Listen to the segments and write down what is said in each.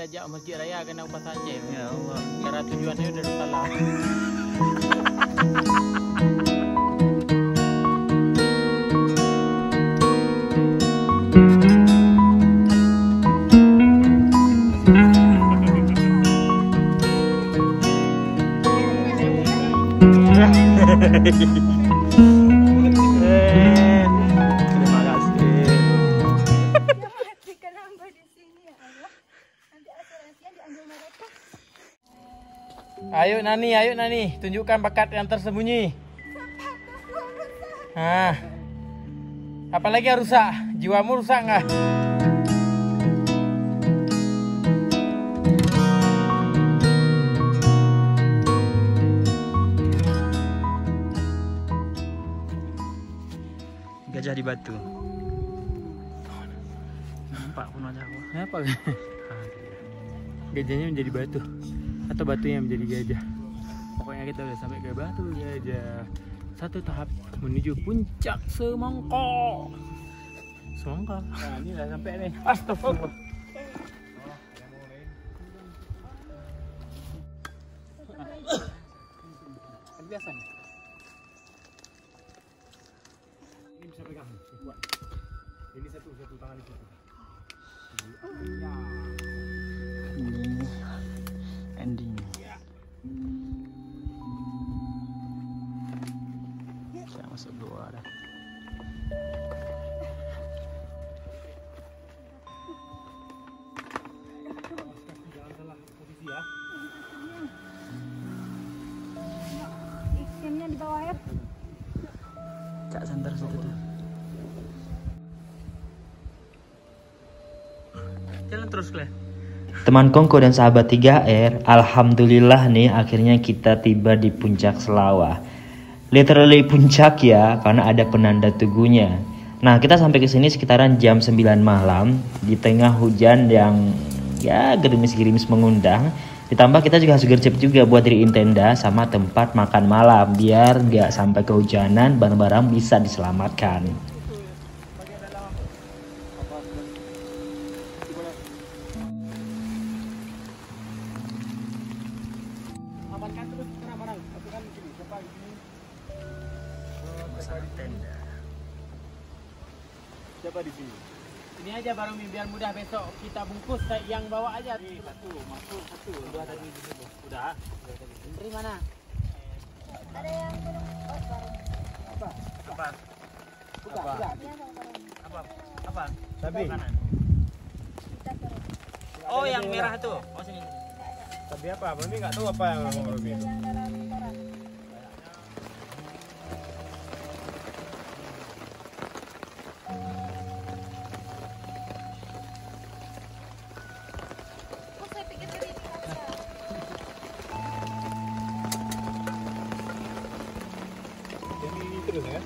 diajak masjid raya kena upah saja. Ya Allah. Cara tujuannya udah salah. Terima kasih. Matikan hamba di sini ya Allah. Nanti asuransinya diambil mereka. Ayo Nani, tunjukkan bakat yang tersembunyi. Nah, apalagi yang rusak? Jiwamu rusak nggak? Gajah di batu. Nampak pun wajah aku. Apa? Gajahnya menjadi batu atau batunya menjadi gajah. Pokoknya kita udah sampai ke batu gajah. Satu tahap menuju puncak semangka. Semangka. Nah, ini udah sampai nih. Astagfirullah. Biasa nih. Ini bisa pegang, kuat. Ini satu tangan di situ. Ya. Ini ending. Saya masuk dua dah. Jangan salah posisi ya. Ikannya di bawah ya. Cak santer situ tuh. Jalan terus, Claire. Teman Kongko dan sahabat 3R, alhamdulillah nih akhirnya kita tiba di puncak Selawah. Literally puncak ya, karena ada penanda tugunya. Nah, kita sampai ke sini sekitaran jam 9 malam di tengah hujan yang ya gerimis-gerimis mengundang. Ditambah kita juga harus gercep juga buat diriin tenda sama tempat makan malam biar nggak sampai kehujanan, barang-barang bisa diselamatkan. Amankan terus barang-barang. Masukkan di sini. Siapa di sini? Masalah tenda. Siapa di sini? Ini aja baru biar mudah besok kita bungkus yang bawa aja. Satu, masuk satu. Udah tadi di situ. Udah. Dari mana? Ada yang belum Apa? Apa? Buka, Apa? buka. Apa? Apa? Sabi. Kanan. Oh, yang merah itu. Oh, sini. Sabi apa? Mami nggak tahu apa yang mau Robi itu. Oh, saya pikir dari ini ada. Jadi ini terus ya.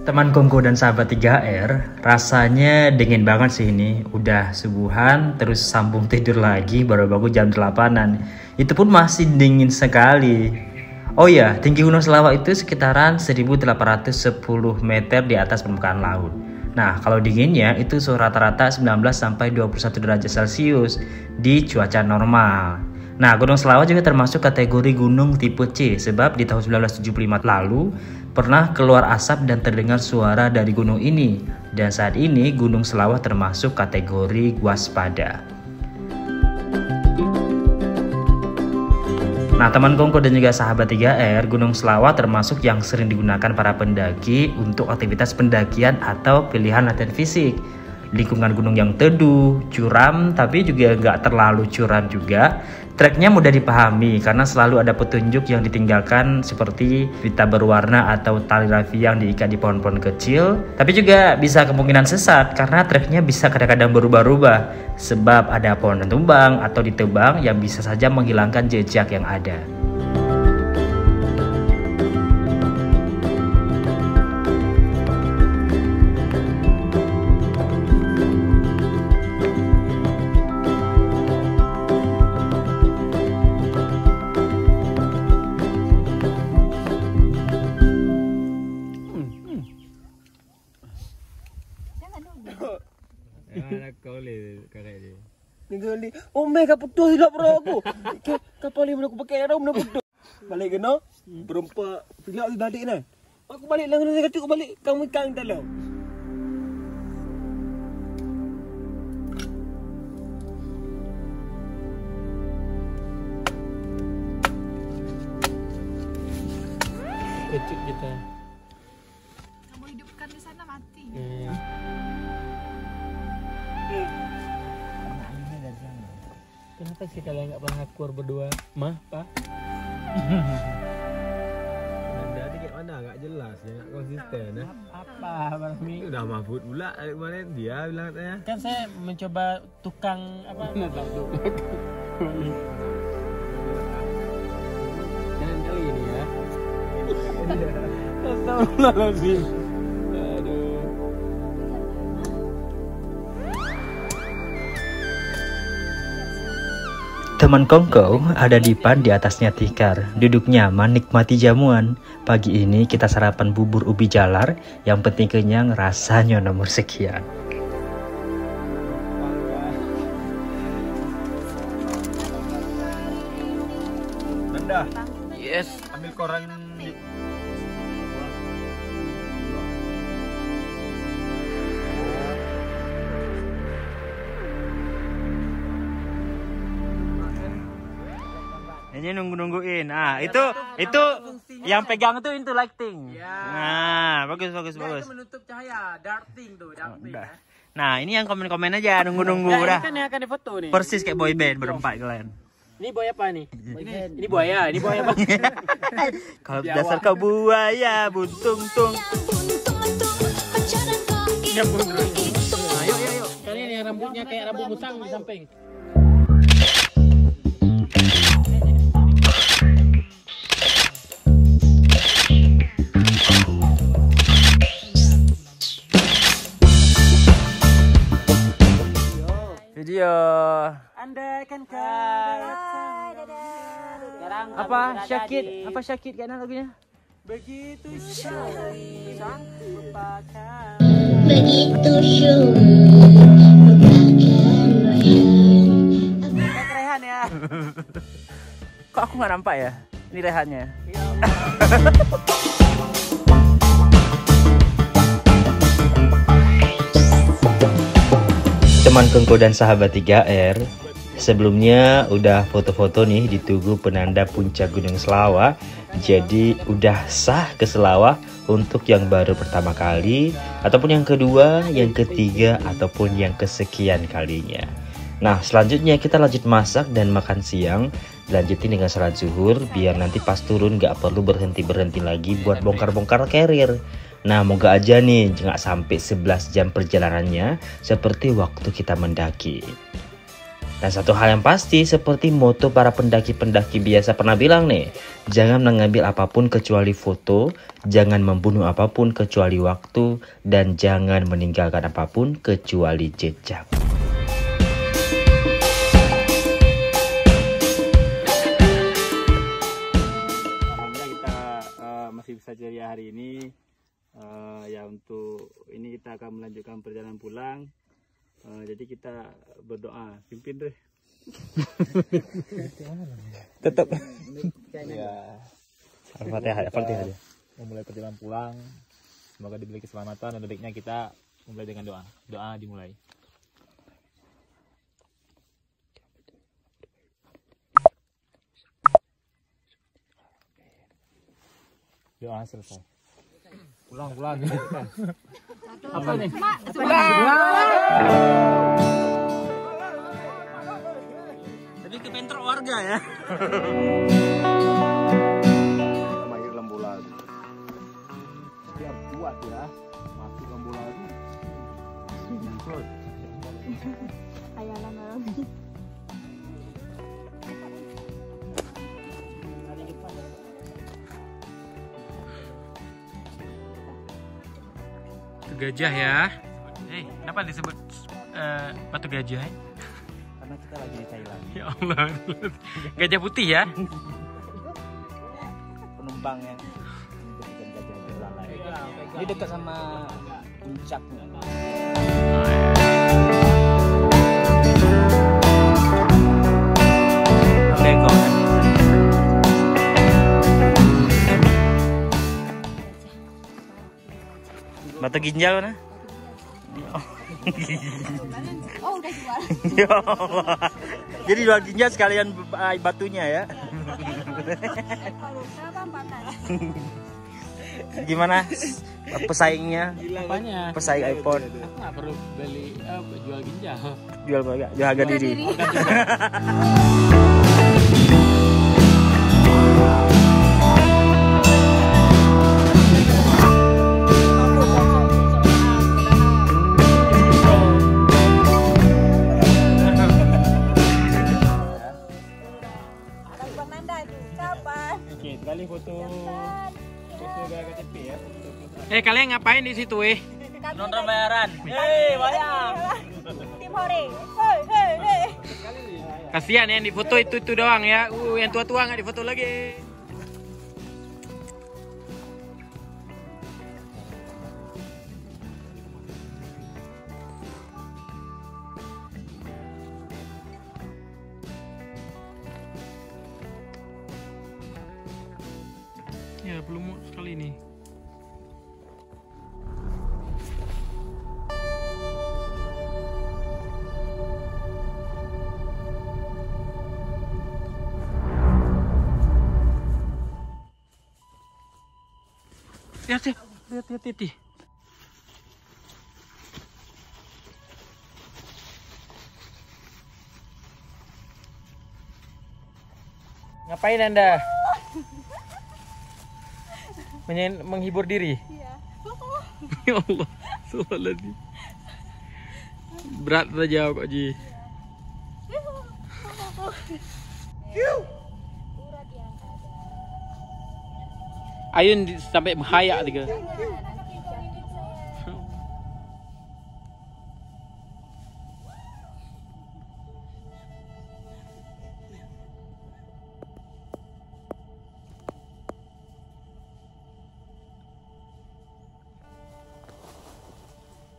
Teman Kongko dan sahabat 3R, rasanya dingin banget sih ini. Udah subuhan, terus sambung tidur lagi, baru bangun jam 8-an. Itu pun masih dingin sekali. Oh ya, tinggi Gunung Selawah itu sekitaran 1810 meter di atas permukaan laut. Nah, kalau dinginnya itu rata-rata 19 sampai 21 derajat Celcius di cuaca normal. Nah, Gunung Selawah juga termasuk kategori gunung tipe C sebab di tahun 1975 lalu pernah keluar asap dan terdengar suara dari gunung ini. Dan saat ini Gunung Selawah termasuk kategori waspada. Nah teman Kongko dan juga sahabat 3R, Gunung Selawah termasuk yang sering digunakan para pendaki untuk aktivitas pendakian atau pilihan latihan fisik. Lingkungan gunung yang teduh, curam, tapi juga nggak terlalu curam juga. Treknya mudah dipahami karena selalu ada petunjuk yang ditinggalkan seperti pita berwarna atau tali rafia yang diikat di pohon-pohon kecil. Tapi juga bisa kemungkinan sesat karena treknya bisa kadang-kadang berubah-ubah sebab ada pohon tumbang atau ditebang yang bisa saja menghilangkan jejak yang ada. Oh mega putus silap bro aku. Kapal ni aku pakai dah mana putus. Balik kena berempat silap si balik kan. Aku balik lah kena kata aku balik kamu ikan dalam. Kecut kita. Kamu hidupkan di sana mati. Kenapa sih kalian nggak pernah keluar berdua? Mah, Pak? Anda ni kat mana? Agak jelas dia nak konsisten eh. Apa, Bang Mi? Udah Mahfud pula dari kemarin dia bilang katanya. Kan saya mencoba tukang apa? Jangan kali ini ya. Astagfirullahaladzim. Aduh. Teman Kongko ada dipan di atasnya tikar, duduk nyaman nikmati jamuan. Pagi ini kita sarapan bubur ubi jalar, yang penting kenyang, rasanya nomor sekian. Anda, Yes. ambil koran di Ini nungguin. Ah, itu yang pegang tuh itu lighting. Nah, bagus. Itu menutup cahaya, darting tuh, darting. Nah, ini yang komen-komen aja nunggu udah. Ini kan yang akan difoto nih. Persis kayak boy band berempat kalian. Ini buaya apa nih? Ini buaya apa? Kalau dasar kau buaya buntung tung. Ayo. Kalian yang rambutnya kayak rambut musang di samping. Video. Anda kan sekarang Apa Syakid kayaknya lagunya? begitu sang melupakan. Begitu syum. Kayak Rehan ya. Kok aku nggak nampak ya? Ini Rehannya. Teman Kongko dan sahabat 3R, sebelumnya udah foto-foto nih di Tugu penanda puncak Gunung Selawah. Jadi udah sah ke Selawah untuk yang baru pertama kali, ataupun yang kedua, yang ketiga, ataupun yang kesekian kalinya. Nah selanjutnya kita lanjut masak dan makan siang. Lanjutin dengan salat zuhur biar nanti pas turun gak perlu berhenti-berhenti lagi buat bongkar-bongkar carrier. Nah moga aja nih nggak sampai 11 jam perjalanannya seperti waktu kita mendaki. Dan satu hal yang pasti seperti moto para pendaki-pendaki biasa pernah bilang nih, jangan mengambil apapun kecuali foto, jangan membunuh apapun kecuali waktu, dan jangan meninggalkan apapun kecuali jejak. Alhamdulillah kita masih bisa ceria hari ini. Ya untuk ini kita akan melanjutkan perjalanan pulang. Jadi kita berdoa, pimpin deh. Tetap. ya. Al-Fatihah aja. Memulai perjalanan pulang. Semoga diberi keselamatan dan baiknya kita Mulai dengan doa. Doa dimulai. Doa selesai. Pulang. Apa nih? Tapi ke bentrok warga ya. Mahir lambola. Siap kuat ya. Masuk lambola itu. Ayalah malam. Batu gajah ya. Kenapa disebut batu gajah? Karena kita lagi di Thailand. Ya Allah. Gajah putih ya. Penumpangnya bukan gajah belalai. Ini dekat sama puncaknya. Batu ginjal mana? Oh, udah jual. Ya Allah. Jadi jual ginjal sekalian batunya ya. Kalau kenapa makan? Gimana pesaingnya? Apanya? Pesaing iPhone. Aku nggak perlu beli jual ginjal. Jual harga diri. Oke, kali foto gaya KTP ya. Kalian ngapain di situ Nonton bayaran. Bayang. Tim hore. Hei. Kasihan yang di foto itu doang ya. Yang tua-tua nggak difoto lagi. Ya belum sekali nih. Lihat. Ngapain Anda? Menghibur diri? Iya. Ya Allah, Astagfirullahaladzim. Berat saja kok Ji. Ayun sampai bahaya tiga.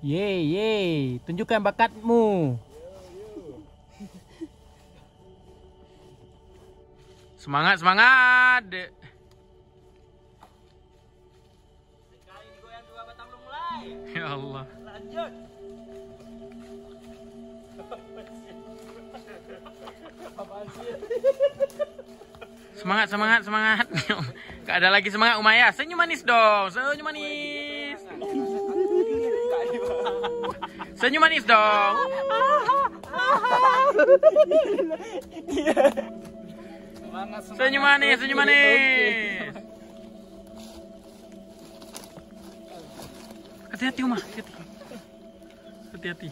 Yeay, tunjukkan bakatmu. Semangat. Ya Allah. Lanjut. Semangat. Gak ada lagi semangat Umaya. Senyum manis dong. Senyum manis. Senyum manis dong. Senyum manis. Hati-hati Uma, hati-hati.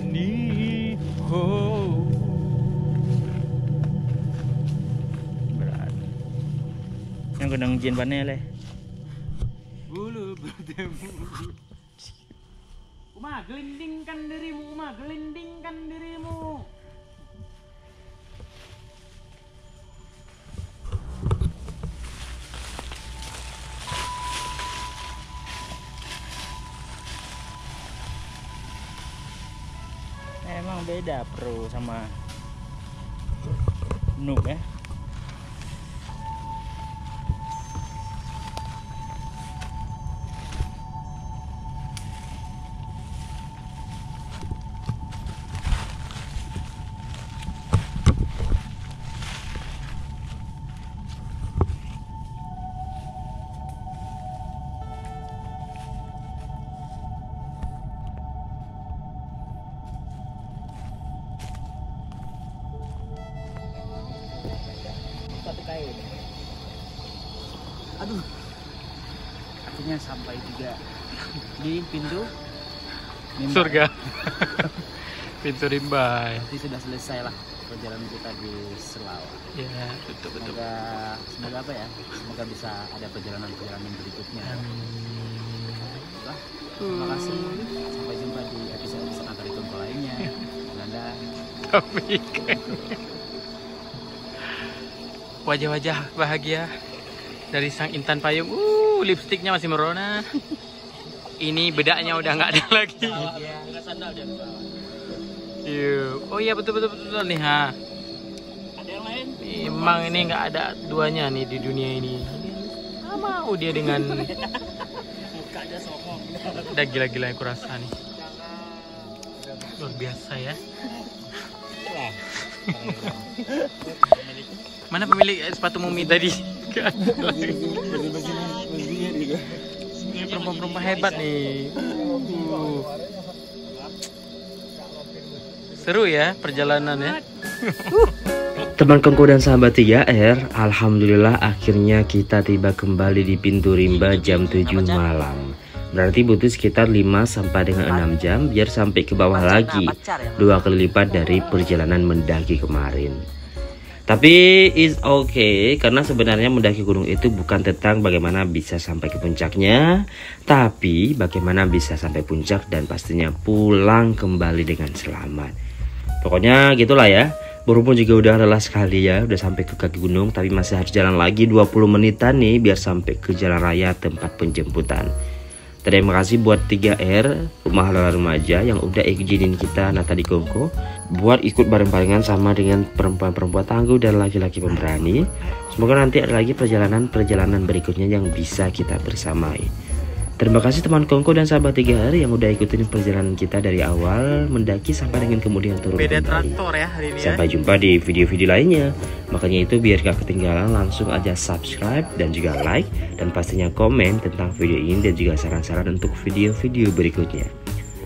ni ho. Berat. Yang gunung jin panel leh. Bulu bertemu. Uma, gelindingkan dirimu, Uma, gelindingkan dirimu. Emang beda pro sama noob ya. Aduh. Akhirnya sampai juga di pintu Rimba. Surga. Pintu Rimba. Jadi sudah selesai lah perjalanan kita di Selawa. Ya, betul. Semoga apa ya? Semoga bisa ada perjalanan berikutnya. Baiklah, terima kasih. Sampai jumpa di episode Nakari Kongko lainnya. Belanda. Topik. Wajah-wajah bahagia dari sang intan payung. Lipstiknya masih merona. Ini bedaknya udah nggak ada lagi. Oh iya betul nih ha. Ada yang lain? Emang ini nggak ada duanya nih di dunia ini. Mau dia dengan Mukanya songong. udah gila-gila aku rasa nih. Luar biasa ya. Mana pemilik sepatu Mumi tadi? Gak ada lagi. Ini perempuan-perempuan hebat nih. Seru ya perjalanannya. Teman Kongko dan sahabat 3R, alhamdulillah akhirnya kita tiba kembali di pintu Rimba jam 7 malam. Berarti butuh sekitar 5 sampai dengan 6 jam biar sampai ke bawah lagi, 2 kali lipat dari perjalanan mendaki kemarin. Tapi is okay, karena sebenarnya mendaki gunung itu bukan tentang bagaimana bisa sampai ke puncaknya, tapi bagaimana bisa sampai puncak dan pastinya pulang kembali dengan selamat. Pokoknya gitulah ya. Berhubung juga udah lelah sekali ya, udah sampai ke kaki gunung, tapi masih harus jalan lagi 20 menitan nih biar sampai ke jalan raya tempat penjemputan. Terima kasih buat 3R, Rumah Halal Remaja yang udah izinin kita Nakari Kongko buat ikut bareng-barengan sama dengan perempuan-perempuan tangguh dan laki-laki pemberani. Semoga nanti ada lagi perjalanan-perjalanan berikutnya yang bisa kita bersamai. Terima kasih teman Kongko dan sahabat 3R yang udah ikutin perjalanan kita dari awal mendaki sampai dengan kemudian turun Beda kembali. traktor ya hari ini ya. Sampai jumpa di video-video lainnya. Makanya itu biar gak ketinggalan, langsung aja subscribe dan juga like, dan pastinya komen tentang video ini dan juga saran-saran untuk video-video berikutnya.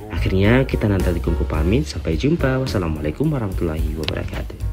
Akhirnya kita Nakari Kongko pamit, sampai jumpa. Wassalamualaikum warahmatullahi wabarakatuh.